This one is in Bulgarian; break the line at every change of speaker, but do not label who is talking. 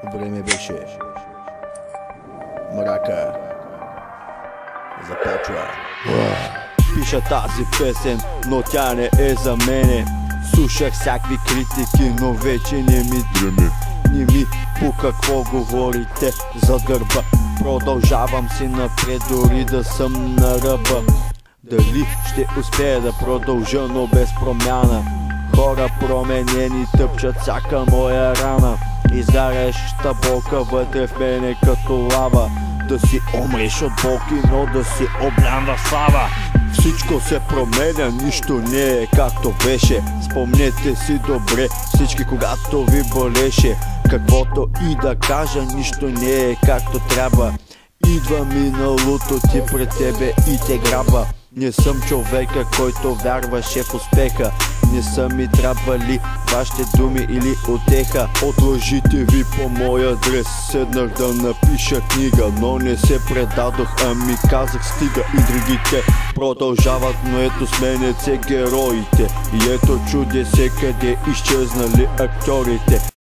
Време беше. Мрака започва. Пиша тази песен, но тя не е за мене. Слушах всякакви критики, но вече не ми дреме. Не ми по какво говорите зад гърба. Продължавам си напред, дори да съм на ръба. Дали ще успея да продължа, но без промяна? Хора променени тъпчат всяка моя рана. Изгаряща болка вътре в мене като лава. Да си умреш от болки, но да си облян в слава. Всичко се променя, нищо не е както беше. Спомнете си добре всички, когато ви болеше. Каквото и да кажа, нищо не е както трябва. Идва миналото ти пред тебе и те граба. Не съм човека, който вярваше в успеха. Не са ми трябвали вашите думи или утеха. От лъжите ви по мой адрес седнах да напиша книга, но не се предадох, ами казах стига. И другите продължават, но ето сменят се героите. И ето чуде се къде изчезнали актьорите.